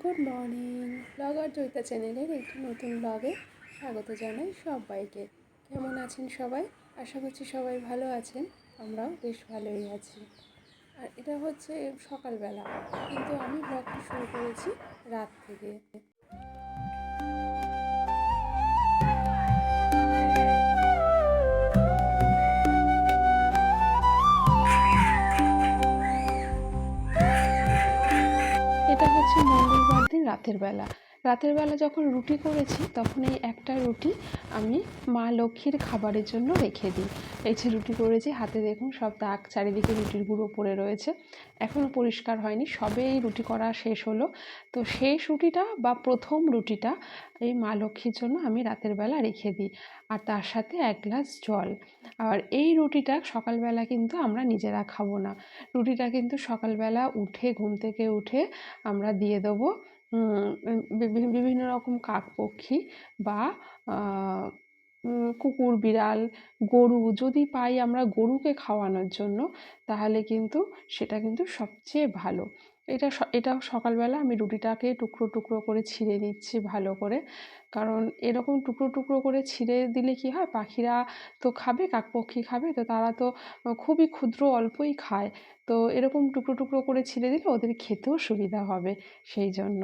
Good morning. Blogger Joyita চ্যানেলের একটি নতুন ব্লগে স্বাগত জানাই সবাইকে। কেমন আছেন সবাই? আশা করছি সবাই ভালো আছেন। আমরাও বেশ ভালোই আছি। আর এটা হচ্ছে সকালবেলা, কিন্তু আমি ব্লগটি শুরু করেছি রাত থেকে। এটা হচ্ছে মঙ্গলবার দিন রাতের বেলা। রাতের বেলা যখন রুটি করেছি তখন এই একটা রুটি আমি মা লক্ষ্মীর খাবারের জন্য রেখে দিই। এই যে রুটি করেছি, হাতে দেখুন সব দাগ, চারিদিকে রুটির গুঁড়ো পড়ে রয়েছে, এখনও পরিষ্কার হয়নি, সবে এই রুটি করা শেষ হলো। তো শেষ রুটিটা বা প্রথম রুটিটা এই মা লক্ষ্মীর জন্য আমি রাতের বেলা রেখে দিই, আর তার সাথে এক গ্লাস জল। আর এই রুটিটা সকালবেলা কিন্তু আমরা নিজেরা খাবো না, রুটিটা কিন্তু সকালবেলা উঠে, ঘুম থেকে উঠে আমরা দিয়ে দেবো বিভিন্ন রকম কাকপক্ষী বা কুকুর, বিড়াল, গরু যদি পাই আমরা গরুকে খাওয়ানোর জন্য, তাহলে কিন্তু সেটা কিন্তু সবচেয়ে ভালো। এটা সকালবেলা আমি রুটিটাকে টুকরো টুকরো করে ছিঁড়ে নিচ্ছি ভালো করে, কারণ এরকম টুকরো টুকরো করে ছিঁড়ে দিলে কি হয়, পাখিরা তো খাবে, কাকপক্ষী খাবে, তো তারা তো খুবই ক্ষুদ্র অল্পই খায়। তো এরকম টুকরো টুকরো করে ছিঁড়ে দিলে ওদের খেতেও সুবিধা হবে, সেই জন্য।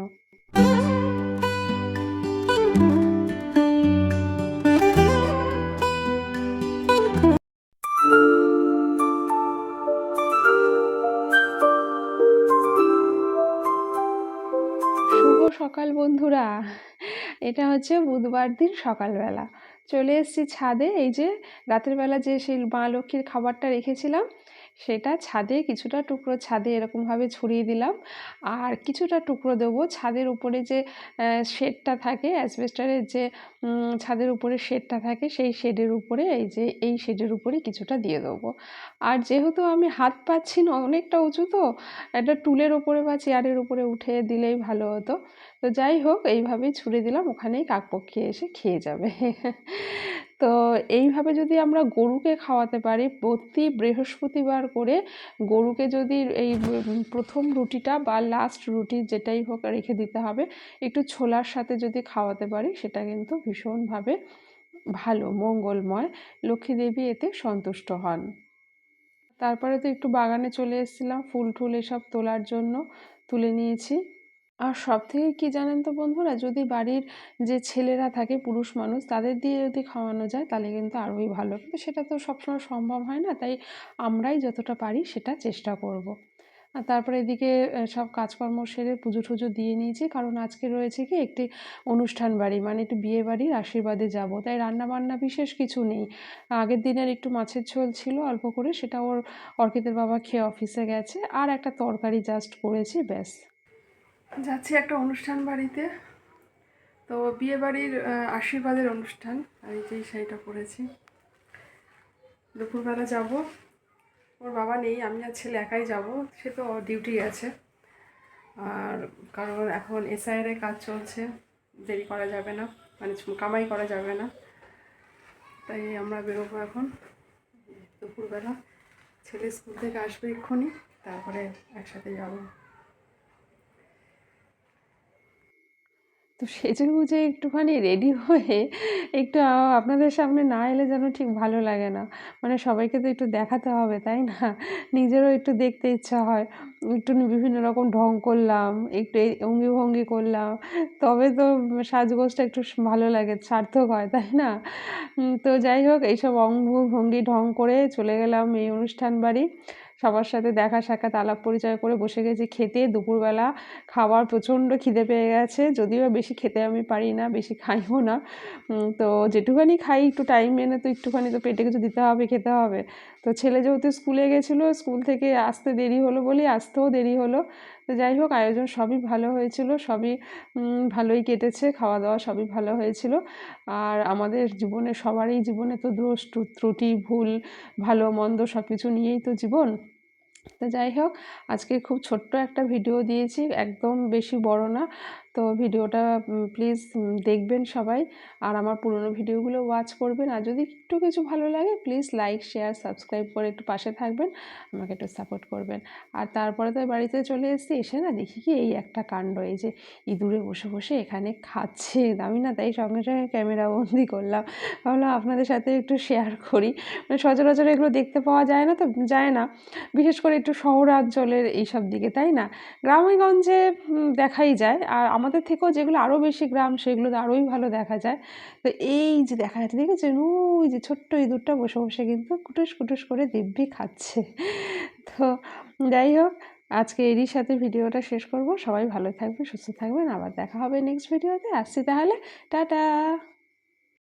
শুভ সকাল বন্ধুরা। এটা হচ্ছে বুধবার দিন সকালবেলা। চলে এসেছি ছাদে। এই যে রাতের বেলা যে সেই মা লক্ষ্মীর খাবারটা রেখেছিলাম, সেটা ছাদে কিছুটা টুকরো ছাদে এরকমভাবে ছড়িয়ে দিলাম, আর কিছুটা টুকরো দেবো ছাদের উপরে যে শেডটা থাকে, অ্যাসবেস্টারের যে ছাদের উপরে শেডটা থাকে, সেই শেডের উপরে, এই শেডের উপরে কিছুটা দিয়ে দেবো। আর যেহেতু আমি হাত পাচ্ছি না, অনেকটা উঁচু, তো একটা টুলের ওপরে বা চেয়ারের উপরে উঠে দিলেই ভালো হতো। তো যাই হোক, এইভাবেই ছুঁড়ে দিলাম, ওখানেই কাকপক্ষী এসে খেয়ে যাবে। তো এইভাবে যদি আমরা গরুকে খাওয়াতে পারি, প্রতি বৃহস্পতিবার করে গরুকে যদি এই প্রথম রুটিটা বা লাস্ট রুটি যেটাই হোক রেখে দিতে হবে, একটু ছোলার সাথে যদি খাওয়াতে পারি, সেটা কিন্তু ভীষণভাবে ভালো, মঙ্গলময়। লক্ষ্মী দেবী এতে সন্তুষ্ট হন। তারপরে তো একটু বাগানে চলে এসেছিলাম ফুল টুল এসব তোলার জন্য, তুলে নিয়েছি। আর সবথেকে কি জানেন তো বন্ধুরা, যদি বাড়ির যে ছেলেরা থাকে, পুরুষ মানুষ, তাদের দিয়ে যদি খাওয়ানো যায় তাহলে কিন্তু আরোই ভালো, কিন্তু সেটা তো সবসময় সম্ভব হয় না, তাই আমরাই যতটা পারি সেটা চেষ্টা করব। আর তারপরে এদিকে সব কাজকর্ম সেরে পুজো টুজো দিয়ে নিয়েছি, কারণ আজকে রয়েছে কি একটি অনুষ্ঠান বাড়ি, মানে একটু বিয়ে বাড়ির আশীর্বাদে যাব, তাই রান্না বান্না বিশেষ কিছু নেই। আগের দিনের একটু মাছের ঝোল ছিল অল্প করে, সেটা অর্কিতের বাবা খেয়ে অফিসে গেছে, আর একটা তরকারি জাস্ট করেছি, ব্যাস। যাচ্ছি একটা অনুষ্ঠান বাড়িতে, তো বিয়ে বাড়ির আশীর্বাদের অনুষ্ঠান, আর যেই শাড়িটা পরেছি। দুপুরবেলা যাব, ওর বাবা নেই, আমি আর ছেলে একাই যাব, সে তো ডিউটি আছে। আর কারণ এখন এসআইআর কাজ চলছে, দেরি করা যাবে না, মানে কামাই করা যাবে না, তাই আমরা বেরোবো এখন দুপুরবেলা। ছেলে স্কুল থেকে আসবে এক্ষুনি, তারপরে একসাথে যাব। তো সেজে গুজে একটুখানি রেডি হয়ে একটু আপনাদের সামনে না এলে যেন ঠিক ভালো লাগে না, মানে সবাইকে তো একটু দেখাতে হবে, তাই না? নিজেরও একটু দেখতে ইচ্ছা হয়, একটু বিভিন্ন রকম ঢং করলাম, একটু এই অঙ্গি ভঙ্গি করলাম, তবে তো সাজগোজটা একটু ভালো লাগে, সার্থক হয়, তাই না? তো যাই হোক, এইসব অঙ্গ ভঙ্গি ঢং করে চলে গেলাম এই অনুষ্ঠান বাড়ি। সবার সাথে দেখা সাক্ষাৎ আলাপ পরিচয় করে বসে গেছি খেতে। দুপুরবেলা খাবার প্রচণ্ড খিদে পেয়ে গেছে, যদিও বেশি খেতে আমি পারি না, বেশি খাইও না, তো যেটুখানি খাই একটু টাইম মেনে, তো একটুখানি তো পেটে কিছু দিতে হবে, খেতে হবে। তো ছেলে যেহেতু স্কুলে গেছিলো, স্কুল থেকে আসতে দেরি হলো বলেই আসতেও দেরি হলো। তো যাই হোক, আয়োজন সবই ভালো হয়েছিল, সবই ভালোই কেটেছে, খাওয়া দাওয়া সবই ভালো হয়েছিল। আর আমাদের জীবনে, সবারই জীবনে তো দোষ ত্রুটি, ভুল, ভালো মন্দ সব কিছু নিয়েই তো জীবন। তো যাই হোক, আজকে খুব ছোট্ট একটা ভিডিও দিয়েছি, একদম বেশি বড় না। তো তো ভিডিওটা প্লিজ দেখবেন সবাই, আর আমার পুরনো ভিডিওগুলো ওয়াচ করবেন। আর যদি একটু কিছু ভালো লাগে প্লিজ লাইক শেয়ার সাবস্ক্রাইব করে একটু পাশে থাকবেন, আমাকে একটু সাপোর্ট করবেন। আর তারপরে তো বাড়িতে চলে এসেছি, এসে না দেখি কি এই একটা কাণ্ড, এই যে ইঁদুরে বসে বসে এখানে খাচ্ছে। আমি না তাই সঙ্গে সঙ্গে ক্যামেরা বন্দি করলাম, ভাবলাম আপনাদের সাথে একটু শেয়ার করি। মানে সচরাচর এগুলো দেখতে পাওয়া যায় না, তো যায় না, বিশেষ করে একটু শহরাঞ্চলের এইসব দিকে, তাই না? গ্রামেগঞ্জে দেখাই যায়, আর আমাদের থেকেও যেগুলো আরও বেশি গ্রাম সেগুলোতে আরোই ভালো দেখা যায়। তো এই যে দেখা যাচ্ছে, দেখেছেন ওই যে ছোট্ট ইঁদুরটা বসে বসে কিন্তু কুটুস কুটুস করে দিব্যি খাচ্ছে। তো যাই হোক, আজকে এরই সাথে ভিডিওটা শেষ করব। সবাই ভালো থাকবেন, সুস্থ থাকবেন, আবার দেখা হবে নেক্সট ভিডিওতে। আসছি তাহলে, টাটা।